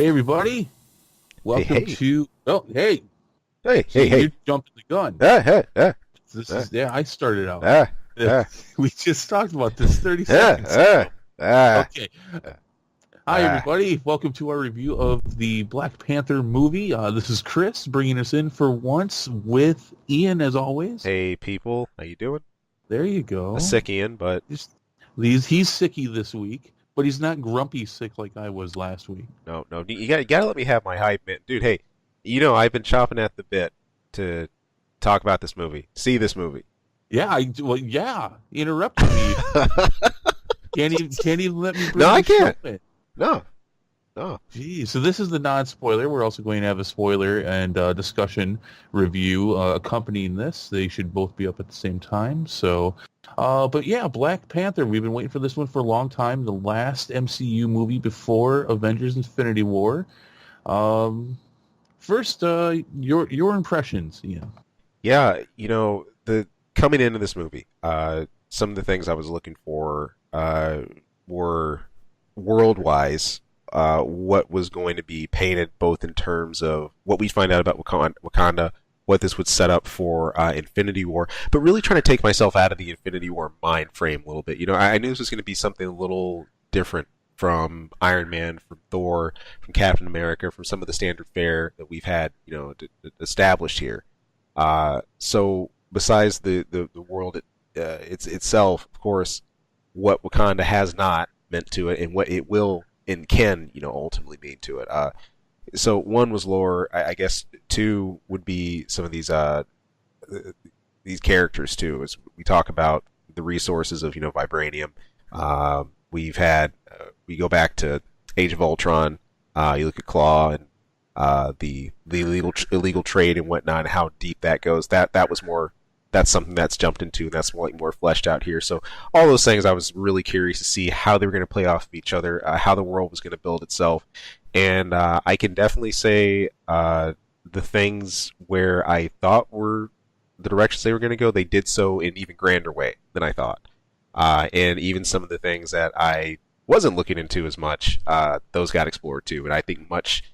Hey everybody, Hey, welcome hey, to. Oh, hey, hey, hey, see hey. you jumping the gun. Ah, ah, ah, This ah, is yeah. I started out. ah, ah, We just talked about this 30 ah, seconds ah, ago. ah, Okay, hi ah. everybody, welcome to our review of the Black Panther movie. This is Chris bringing us in for once with Ian as always. Hey, people, how you doing? There you A go. sick Ian, but Just, he's sicky this week, but he's not grumpy sick like I was last week. no, no. You gotta let me have my hype, man, dude. Hey, I've been chopping at the bit to talk about this movie, see this movie. Yeah, well, yeah, interrupted me. Can't even let me No, bring I the show can't. in. No, no. Geez, so this is the non-spoiler. We're also going to have a spoiler and discussion review accompanying this. They should both be up at the same time. So, but yeah, Black Panther. We've been waiting for this one for a long time. The last MCU movie before Avengers: Infinity War. Um, First, your impressions, Ian. Yeah, the coming into this movie, some of the things I was looking for were world-wise, what was going to be painted both in terms of what we find out about Wakanda, what this would set up for Infinity War, but really trying to take myself out of the Infinity War mind frame a little bit. I knew this was going to be something a little different from Iron Man, from Thor, from Captain America, from some of the standard fare that we've had, established here. So besides the world itself, of course, what Wakanda has not meant to it, and what it will and can, ultimately mean to it. So one was lore. I guess two would be some of these characters too. As we talk about the resources of vibranium, we've had we go back to Age of Ultron. You look at Claw and the illegal trade and whatnot, and how deep that goes. That was more. That's something that's jumped into, and that's more fleshed out here. So all those things, I was really curious to see how they were going to play off of each other, how the world was going to build itself, and I can definitely say the things where I thought were the directions they were going to go, they did so in even grander way than I thought, and even some of the things that I wasn't looking into as much, those got explored too, and I think much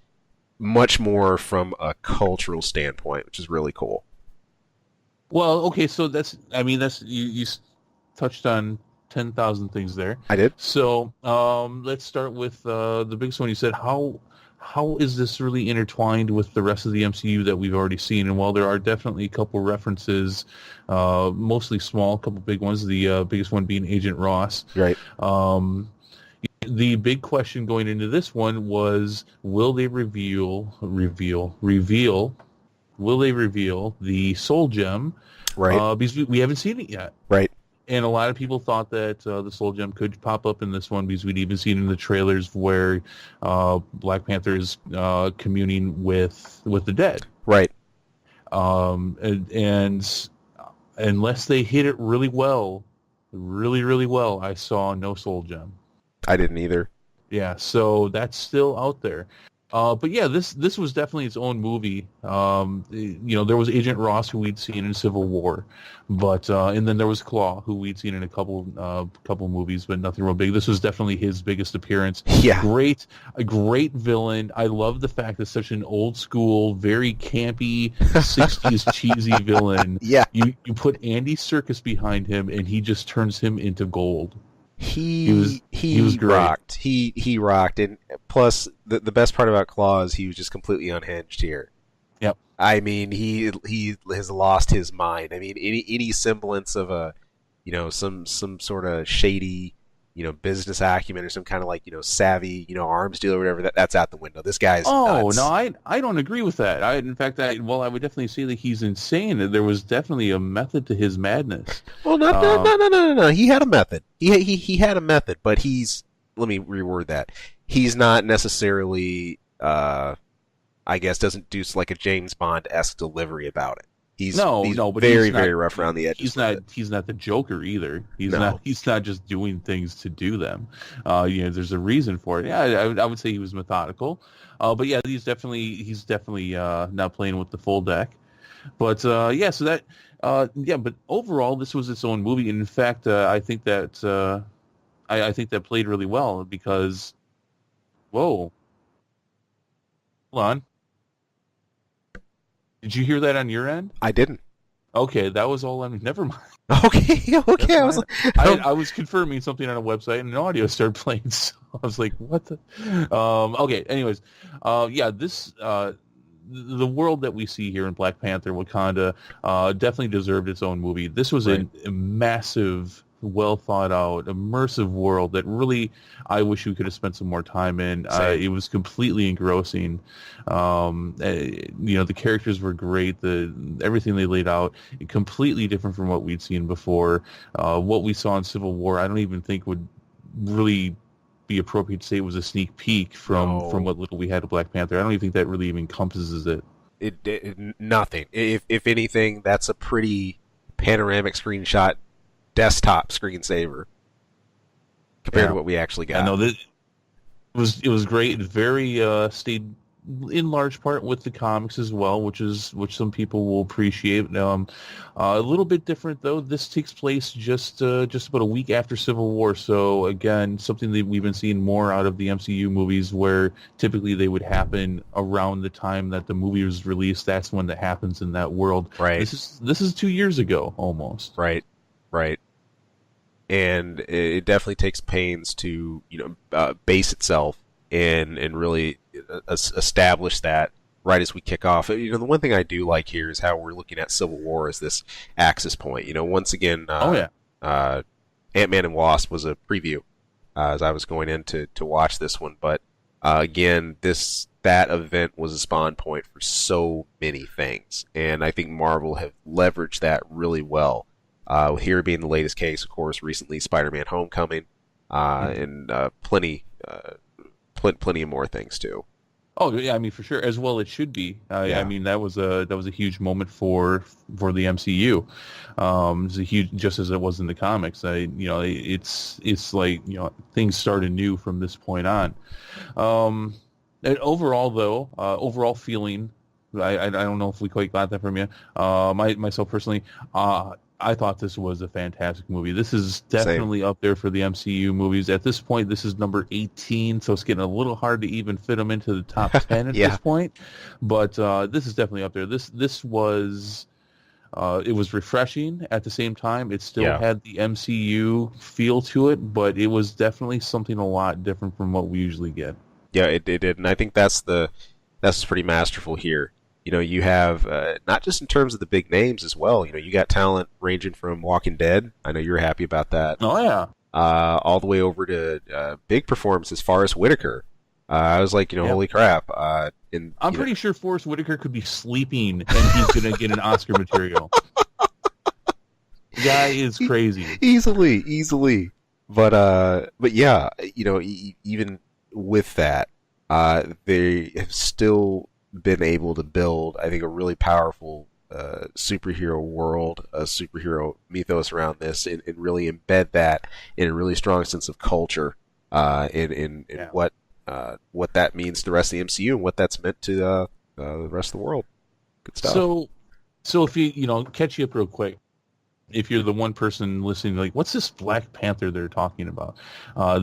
more from a cultural standpoint, which is really cool. Well, okay, so that's you touched on 10,000 things there. I did. So let's start with the biggest one. You said how is this really intertwined with the rest of the MCU that we've already seen? And while there are definitely a couple references, mostly small, a couple big ones. The biggest one being Agent Ross. Right. Um, the big question going into this one was, will they reveal? Will they reveal the Soul Gem? Right. Because we haven't seen it yet. Right. And a lot of people thought that the Soul Gem could pop up in this one because we'd even seen in the trailers where Black Panther is communing with the dead. Right. And unless they hit it really well, really well, I saw no Soul Gem. I didn't either. Yeah, so that's still out there. But yeah, this was definitely its own movie. There was Agent Ross, who we'd seen in Civil War, but and then there was Claw, who we'd seen in a couple movies, but nothing real big. This was definitely his biggest appearance. Yeah. A great villain. I love the fact that such an old school, very campy '60s cheesy villain. Yeah. You put Andy Serkis behind him, and he just turns him into gold. He was great. Rocked. He rocked, and plus the best part about Claw is he was just completely unhinged here. Yep. I mean, he has lost his mind. I mean, any semblance of a, some sort of shady, business acumen or some kind of savvy, arms deal or whatever. That's out the window. This guy's nuts. No, I don't agree with that. In fact, I would definitely say that he's insane. There was definitely a method to his madness. Well, no. He had a method. He had a method, but let me reword that. He's not necessarily, I guess, doesn't do like a James Bond-esque delivery about it. He's but very rough around the edges. He's not the Joker either. He's No. not just doing things to do them. There's a reason for it. Yeah, I would say he was methodical. But yeah, he's definitely not playing with the full deck. But yeah, so that but overall, this was its own movie. And in fact, I think that I think that played really well because, whoa, hold on. Did you hear that on your end? I didn't. Okay, that was all. I mean, never mind. Okay, okay. Never I was mind. like, I was confirming something on a website and an audio started playing. So I was like, what the? Okay. Anyways, yeah, the world that we see here in Black Panther, Wakanda, definitely deserved its own movie. This was right. a massive, well thought out, immersive world that really I wish we could have spent some more time in. Same. It was completely engrossing. The characters were great. Everything they laid out completely different from what we'd seen before. What we saw in Civil War, I don't even think would really be appropriate to say it was a sneak peek from No, what little we had of Black Panther. I don't even think that really even encompasses it. nothing. If anything, that's a pretty panoramic screenshot, desktop screensaver compared Yeah, to what we actually I got. know that it was great. It very stayed in large part with the comics as well, which some people will appreciate. A little bit different though. This takes place just about a week after Civil War, so again, something that we've been seeing more out of the MCU movies, where typically they would happen around the time that the movie was released. That's when that happens in that world. Right, This is 2 years ago almost. right, right. And it definitely takes pains to base itself and really establish that right as we kick off. The one thing I do like here is how we're looking at Civil War as this axis point. Once again, Oh yeah. Ant-Man and Wasp was a preview as I was going in to watch this one, but again, that event was a spawn point for so many things, and I think Marvel have leveraged that really well. Here being the latest case, of course, recently Spider-Man: Homecoming, and plenty of more things too. Oh yeah, I mean for sure, as well it should be. I Yeah, mean that was a huge moment for the MCU. It's a huge, just as it was in the comics. It's like things started new from this point on. And overall though, overall feeling, I don't know if we quite got that from you. Myself personally, I thought this was a fantastic movie. This is same. definitely up there for the MCU movies. At this point, this is number 18, so it's getting a little hard to even fit them into the top 10 at Yeah, this point. But this is definitely up there. This was it was refreshing at the same time. It still yeah, had the MCU feel to it, but it was definitely something a lot different from what we usually get. yeah. It did, and I think that's pretty masterful here. You have not just in terms of the big names as well. You got talent ranging from Walking Dead. I know you're happy about that. Oh yeah, All the way over to big performances, Forrest Whitaker. I was like, yeah. holy crap! And I'm pretty sure Forrest Whitaker could be sleeping and he's gonna get an Oscar material. The guy is crazy. easily. But yeah, even with that, they have still been able to build, I think, a really powerful superhero world, a superhero mythos around this, and really embed that in a really strong sense of culture, in Yeah. what that means to the rest of the MCU and what that's meant to the rest of the world. Good stuff. So if you catch you up real quick, if you're the one person listening, like, what's this Black Panther they're talking about?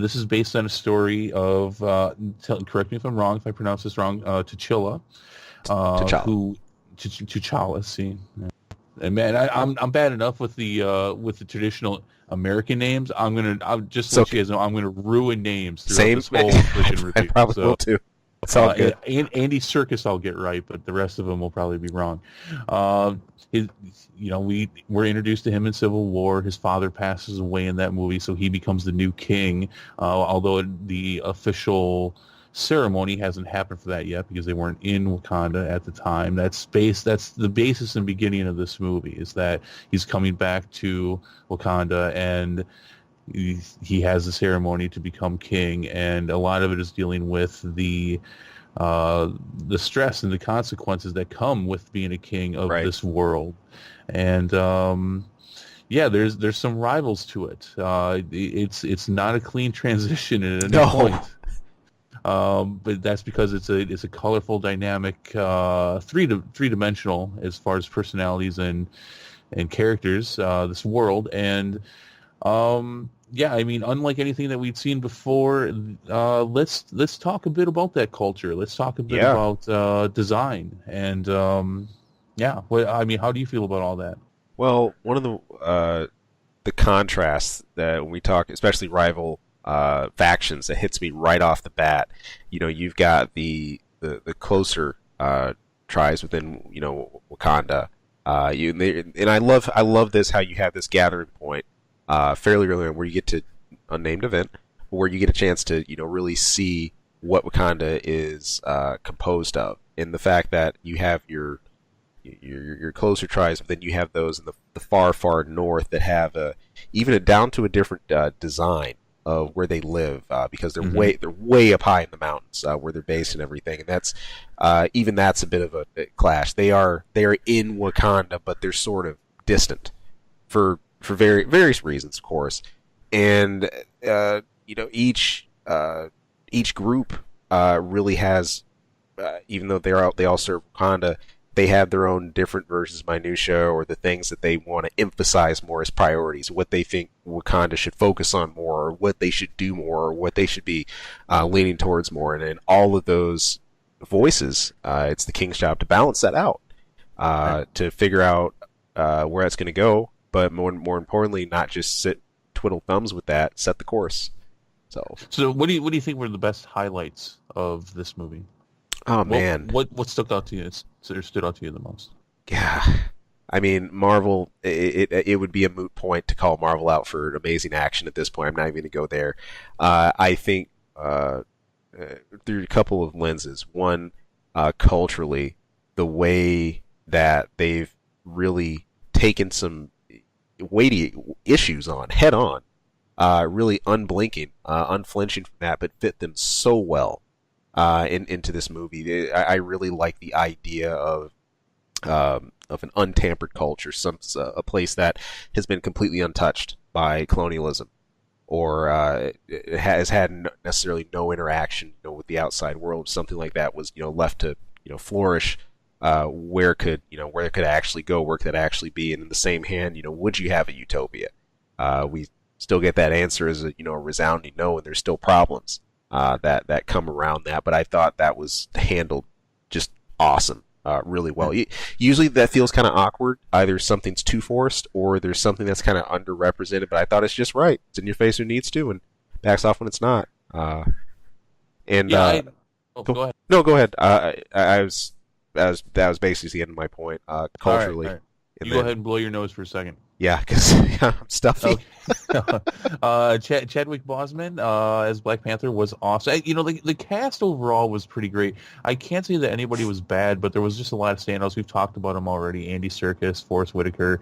This is based on a story of, correct me if I'm wrong, if I pronounce this wrong, T'Challa, T'Challa. who T'Challa. See, and man, I'm bad enough with the traditional American names. I'll just It's let you okay. guys know I'm gonna ruin names throughout Same. this whole freaking I review. probably will So. too. It's all good. Andy Serkis I'll get right, but the rest of them will probably be wrong. Uh, we were introduced to him in Civil War. His father passes away in that movie, so he becomes the new king. Although the official ceremony hasn't happened for that yet because they weren't in Wakanda at the time. That's the basis and beginning of this movie, is that he's coming back to Wakanda and he has a ceremony to become king, and a lot of it is dealing with the stress and the consequences that come with being a king of Right. this world. And yeah, there's some rivals to it. It's not a clean transition at any No. point. But that's because it's a colorful, dynamic, three-dimensional as far as personalities and characters. This world, and yeah, I mean, unlike anything that we'd seen before, let's talk a bit about that culture. Let's talk a bit Yeah. about design, and yeah. I mean, how do you feel about all that? Well, one of the contrasts that when we talk, especially rival factions, that hits me right off the bat. You know, you've got the closer tribes within Wakanda. And I love this how you have this gathering point fairly early on where you get to unnamed event where you get a chance to really see what Wakanda is composed of, and the fact that you have your closer tribes, but then you have those in the far north that have even down to a different design of where they live because they're way up high in the mountains where they're based and everything, and that's a bit of a clash. They are in Wakanda, but they're sort of distant for various reasons, of course, and each group really has even though they all serve Wakanda, they have their own different versions of minutia or the things that they want to emphasize more as priorities, what they think Wakanda should focus on more, or what they should do more, or what they should be leaning towards more. And in all of those voices, it's the king's job to balance that out, to figure out where that's going to go, but more importantly, not just sit twiddle thumbs with that, set the course. So what do you think were the best highlights of this movie? Oh man, what stuck out to you? Stood out to you the most? yeah. I mean, Marvel. It would be a moot point to call Marvel out for amazing action at this point. I'm not even going to go there. I think through a couple of lenses. One, culturally, the way that they've really taken some weighty issues on head on, really unblinking, unflinching from that, but fit them so well into this movie. I really like the idea of an untampered culture, a place that has been completely untouched by colonialism, or it has had necessarily no interaction, with the outside world. Something like that was, left to, flourish. Where it could actually go, where could it actually be? And in the same hand, would you have a utopia? We still get that answer as a resounding no, and there's still problems that come around that. But I thought that was handled just awesome, really well. Usually that feels kind of awkward. Either something's too forced or there's something that's kind of underrepresented. But I thought it's just right. It's in your face when it needs to, and backs off when it's not. Go ahead. No, go ahead. That was basically the end of my point. Culturally, All right. You go ahead and blow your nose for a second. Yeah, because I'm stuffy. Okay. Chadwick Boseman as Black Panther was awesome. The cast overall was pretty great. I can't say that anybody was bad, but there was just a lot of standouts. We've talked about them already. Andy Serkis, Forrest Whitaker,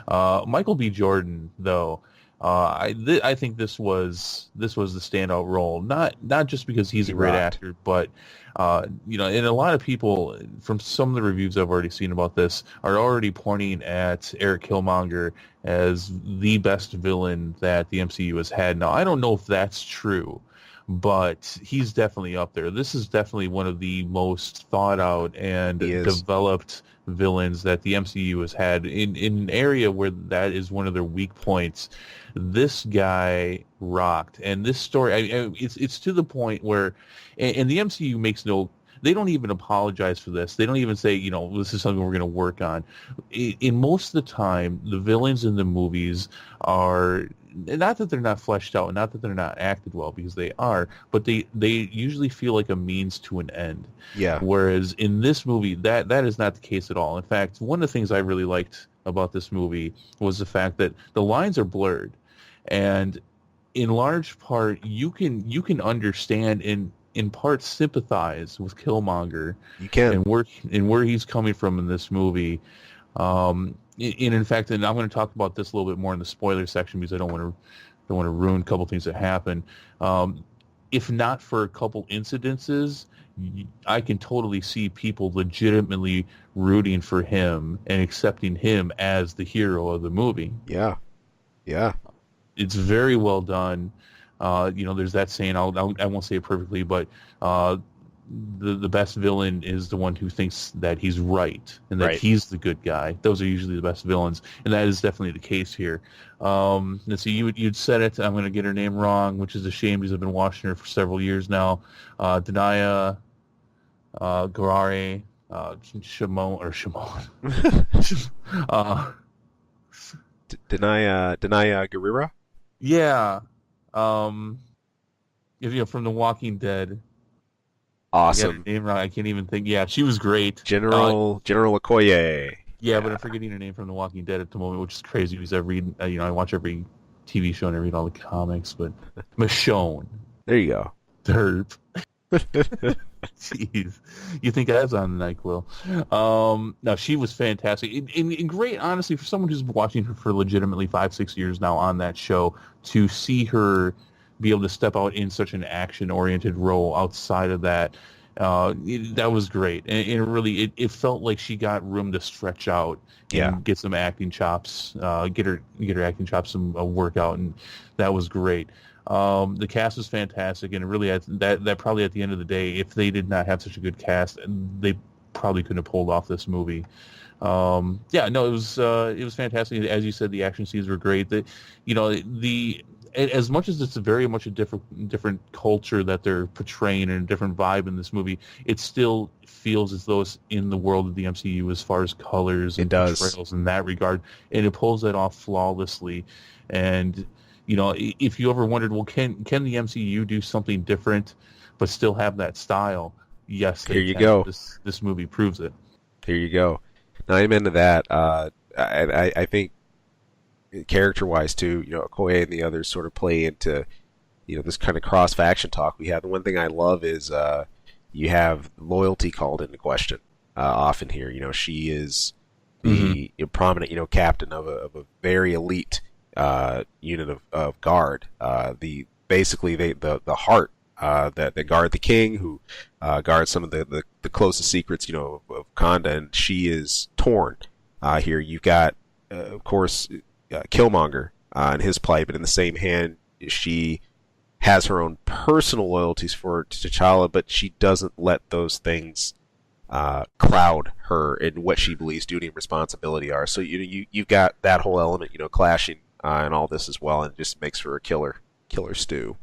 Michael B. Jordan, though. I think this was the standout role, not just because he's a great actor, but and a lot of people from some of the reviews I've already seen about this are already pointing at Eric Killmonger as the best villain that the MCU has had. Now, I don't know if that's true, but he's definitely up there. This is definitely one of the most thought out and developed villains that the MCU has had in an area where that is one of their weak points. This guy rocked, and this story, it's to the point where, and the MCU makes they don't even apologize for this. They don't even say, this is something we're going to work on. In most of the time, the villains in the movies are, not that they're not fleshed out, not that they're not acted well, because they are, but they usually feel like a means to an end. Yeah. Whereas in this movie, that is not the case at all. In fact, one of the things I really liked about this movie was the fact that the lines are blurred, and in large part, you can understand and in part sympathize with Killmonger. You can, and where he's coming from in this movie. In fact, and I'm going to talk about this a little bit more in the spoiler section because I don't want to ruin a couple things that happen. If not for a couple incidences, I can totally see people legitimately rooting for him and accepting him as the hero of the movie. Yeah. It's very well done. There's that saying. I won't say it perfectly, but the best villain is the one who thinks that he's right and that Right. he's the good guy. Those are usually the best villains, and that is definitely the case here. Let's see, you'd said it. I'm going to get her name wrong, which is a shame because I've been watching her for several years now. Danaya Garare, Shimon. uh, Danaya Gurira? yeah. From The Walking Dead. I got her Awesome. name wrong. I can't even think. Yeah, she was great. General Okoye. Yeah, but I'm forgetting her name from The Walking Dead at the moment, which is crazy because I read, I watch every TV show and I read all the comics. But Michonne, There you go. derp. Jeez, you think I was on the NyQuil? No, she was fantastic and great. Honestly, for someone who's been watching her for legitimately 5-6 years now on that show, to see her be able to step out in such an action-oriented role outside of that, that was great. And really, it felt like she got room to stretch out and Yeah. get some acting chops, get her acting chops some workout, and that was great. The cast was fantastic, and really, that probably at the end of the day, if they did not have such a good cast, they probably couldn't have pulled off this movie. It was fantastic. As you said, the action scenes were great. As much as it's very much a different culture that they're portraying and a different vibe in this movie, it still feels as though it's in the world of the MCU as far as colors and portrayals in that regard, and it pulls that off flawlessly. And if you ever wondered, well, can the MCU do something different but still have that style? Yes, Here you go. This movie proves it. Here you go. Now I'm into that. I think character-wise too, Okoye and the others sort of play into, this kind of cross-faction talk we have. The one thing I love is you have loyalty called into question often here. She is the prominent, captain of a very elite unit of guard. The heart that guard the king, who guard some of the closest secrets, of Wakanda, and she is torn. Here you've got, of course, Killmonger and his plight, but in the same hand, she has her own personal loyalties for T'Challa, but she doesn't let those things cloud her in what she believes duty and responsibility are. So you've got that whole element, clashing in all this as well, and it just makes for a killer stew.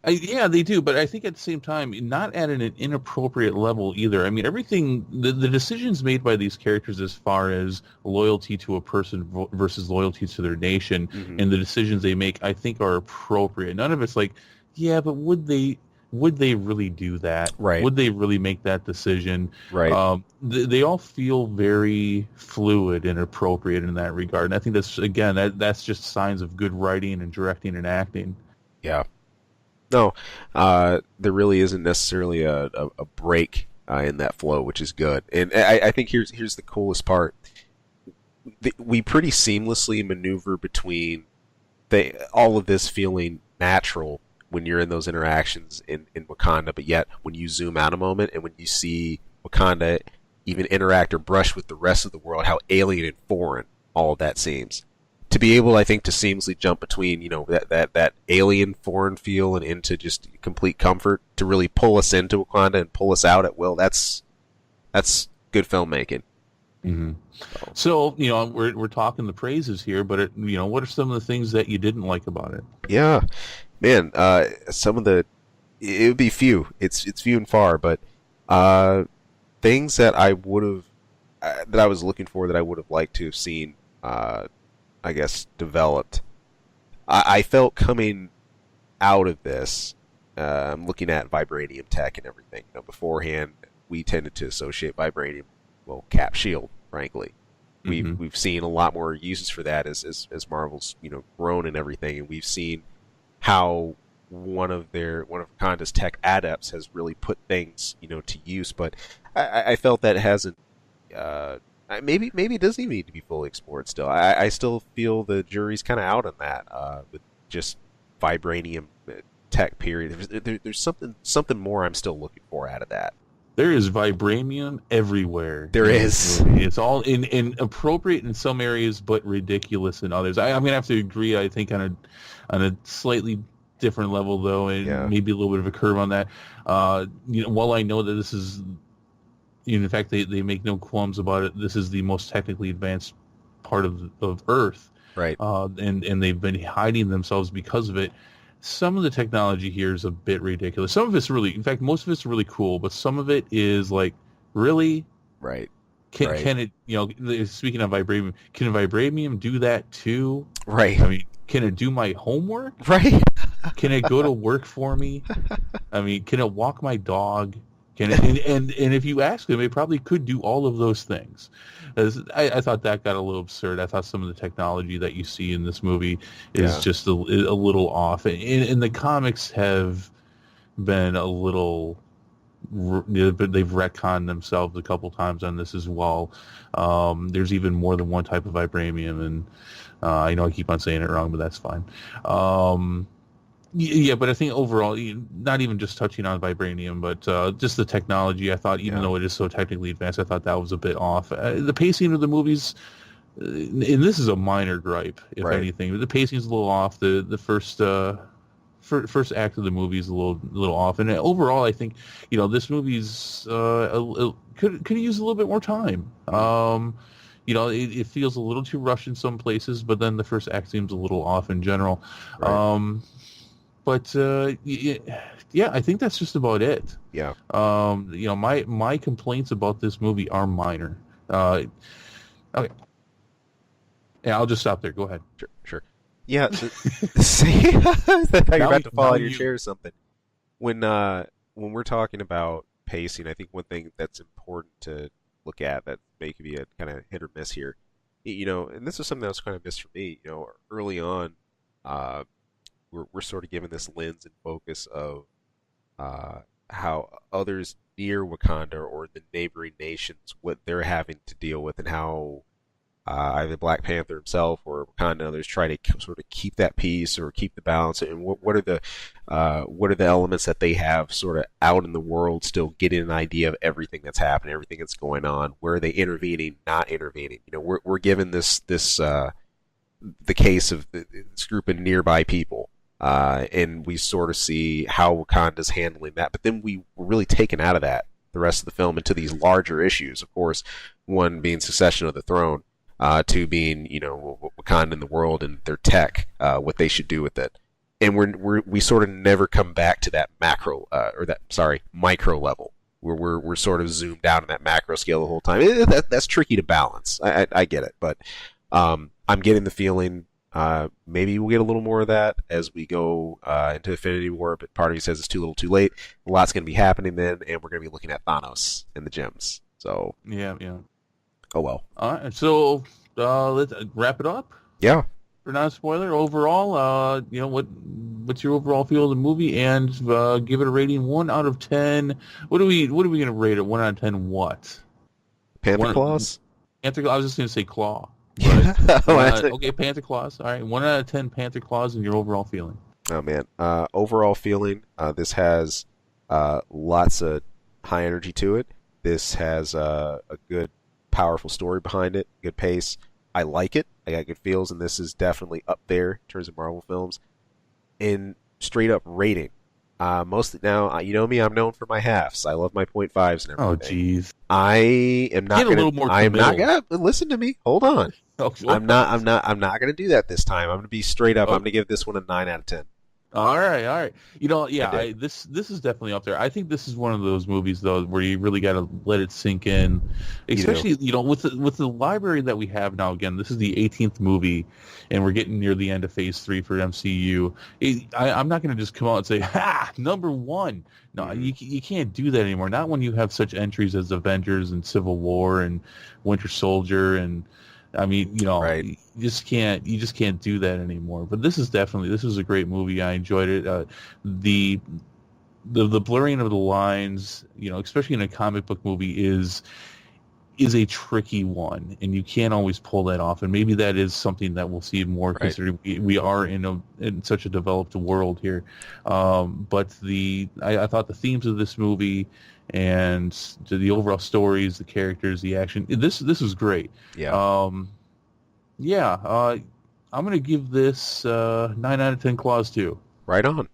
Yeah, they do, but I think at the same time, not at an inappropriate level either. I mean, everything, the decisions made by these characters as far as loyalty to a person versus loyalty to their nation, and the decisions they make, I think are appropriate. None of it's like, yeah, but would they really do that? Right. Would they really make that decision? Right. They all feel very fluid and appropriate in that regard. And I think that's just signs of good writing and directing and acting. Yeah. No, there really isn't necessarily a break in that flow, which is good. And I think here's the coolest part. We pretty seamlessly maneuver between all of this feeling natural when you're in those interactions in Wakanda, but yet when you zoom out a moment and when you see Wakanda even interact or brush with the rest of the world, how alien and foreign all of that seems. To be able, I think, to seamlessly jump between, that alien foreign feel and into just complete comfort, to really pull us into Wakanda and pull us out at will, that's good filmmaking. Mm-hmm. So, we're talking the praises here, but what are some of the things that you didn't like about it? Yeah, man, some of it would be few. It's few and far, but things that I would have, that I was looking for, that I would have liked to have seen, I guess, developed. I felt coming out of this, looking at vibranium tech and everything. Beforehand, we tended to associate vibranium, Cap Shield, frankly. We've seen a lot more uses for that as Marvel's grown and everything, and we've seen how one of Wakanda's tech adepts has really put things to use. But I felt that hasn't. Maybe it doesn't even need to be fully explored still. I still feel the jury's kind of out on that with just vibranium tech, period. There's something more I'm still looking for out of that. There is vibranium everywhere. There is. It's all in appropriate in some areas, but ridiculous in others. I'm going to have to agree, I think, on a slightly different level though, and Yeah. maybe a little bit of a curve on that. While I know that this is, in fact, they make no qualms about it. This is the most technically advanced part of Earth, Right. and they've been hiding themselves because of it. Some of the technology here is a bit ridiculous. Some of it's really, in fact, most of it's really cool, but some of it is like, really, Right. can Right. can it? Speaking of vibranium, can vibranium do that too? Right. I mean, can it do my homework? Right. Can it go to work for me? I mean, can it walk my dog? Can it? And if you ask them, it probably could do all of those things. I thought that got a little absurd. I thought some of the technology that you see in this movie is Yeah. just a little off. And the comics have been a little, but they've retconned themselves a couple times on this as well. There's even more than one type of vibranium, and I know I keep on saying it wrong, but that's fine. Yeah, but I think overall, not even just touching on vibranium, but just the technology, I thought, even Yeah. though it is so technically advanced, I thought that was a bit off. The pacing of the movies, and this is a minor gripe, if Right. anything, but the pacing's a little off. The first act of the movie is a little off, and overall, I think this movie's could use a little bit more time. It feels a little too rushed in some places, but then the first act seems a little off in general. Right. But yeah, I think that's just about it. Yeah. My complaints about this movie are minor. Okay, yeah, I'll just stop there. Go ahead. Sure. Sure. Yeah. See, I thought you were about to fall Now out of your chair or something. When we're talking about pacing, I think one thing that's important to look at that may be a kind of hit or miss here, and this is something that was kind of missed for me. Early on, uh, we're sort of given this lens and focus of how others near Wakanda or the neighboring nations, what they're having to deal with, and how either Black Panther himself or Wakanda and others try to sort of keep that peace or keep the balance. And what are the elements that they have sort of out in the world, still getting an idea of everything that's happening, everything that's going on. Where are they intervening, not intervening? We're given this the case of this group of nearby people. And we sort of see how Wakanda's handling that, but then we're really taken out of that the rest of the film into these larger issues. Of course, one being succession of the throne, two being Wakanda in the world and their tech, what they should do with it, and we sort of never come back to that micro level where we're sort of zoomed out on that macro scale the whole time. That's tricky to balance. I get it, but I'm getting the feeling. Maybe we'll get a little more of that as we go into Infinity War, but part of me says it's too little too late. A lot's going to be happening then, and we're going to be looking at Thanos and the gems. So, Yeah. oh well. All right, so let's wrap it up. Yeah. For non-spoiler, overall, what's your overall feel of the movie, and give it a rating 1 out of 10. What are we going to rate it? 1 out of 10? What? Panther Claws? Panther. I was just going to say claw. Okay, Panther Claws. All right, 1 out of 10 Panther Claws, and your overall feeling. Oh man, overall feeling. This has lots of high energy to it. This has a good, powerful story behind it. Good pace. I like it. I got good feels, and this is definitely up there in terms of Marvel films. In straight up rating, mostly now, you know me, I'm known for my halves. I love my 0.5s and Oh, everything. jeez. I am not going to. I am not going to listen to me. Hold on. I'm not going to do that this time. I'm going to be straight up. I'm going to give this one a 9 out of 10. All right. This is definitely up there. I think this is one of those movies though where you really got to let it sink in, especially with the library that we have now. Again, this is the 18th movie, and we're getting near the end of Phase 3 for MCU. I'm not going to just come out and say, "Ha, number one." No, you can't do that anymore. Not when you have such entries as Avengers and Civil War and Winter Soldier and. I mean, right. you just can't do that anymore. But this was a great movie. I enjoyed it. The blurring of the lines, especially in a comic book movie, is a tricky one, and you can't always pull that off. And maybe that is something that we'll see more, right. considering we are in such a developed world here. But I thought the themes of this movie and the overall stories, the characters, the action, this was great. Yeah. I'm gonna give this 9 out of 10 claws too. Right on.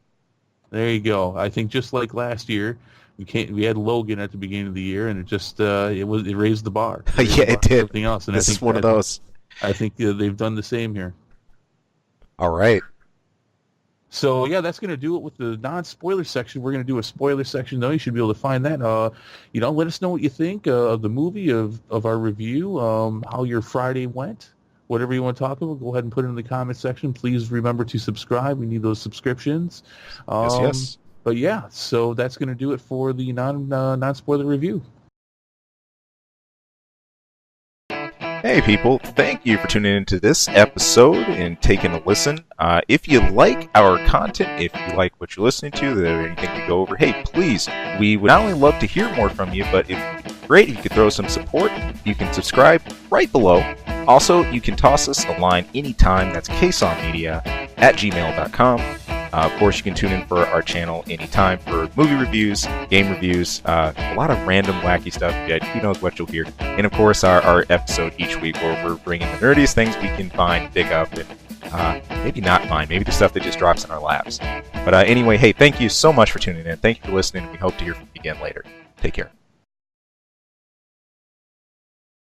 There you go. I think just like last year, we had Logan at the beginning of the year, and it raised the bar. Yeah, it did. Everything else, and This is one of those. I think they've done the same here. All right. So yeah, that's going to do it with the non-spoiler section. We're going to do a spoiler section though. You should be able to find that. Let us know what you think of the movie, of our review, how your Friday went. Whatever you want to talk about, go ahead and put it in the comment section. Please remember to subscribe. We need those subscriptions. Yes. But yeah, so that's going to do it for the non-spoiler review. Hey people, thank you for tuning into this episode and taking a listen. If you like our content, if you like what you're listening to, is there anything to go over, hey, please, we would not only love to hear more from you, but it would be great if you could throw some support. You can subscribe right below. Also, you can toss us a line anytime. That's ksongmedia@gmail.com. Of course, you can tune in for our channel anytime for movie reviews, game reviews, a lot of random wacky stuff. Yeah, who knows what you'll hear. And of course, our episode each week where we're bringing the nerdiest things we can find, pick up, and maybe not find. Maybe the stuff that just drops in our laps. But anyway, hey, thank you so much for tuning in. Thank you for listening. We hope to hear from you again later. Take care.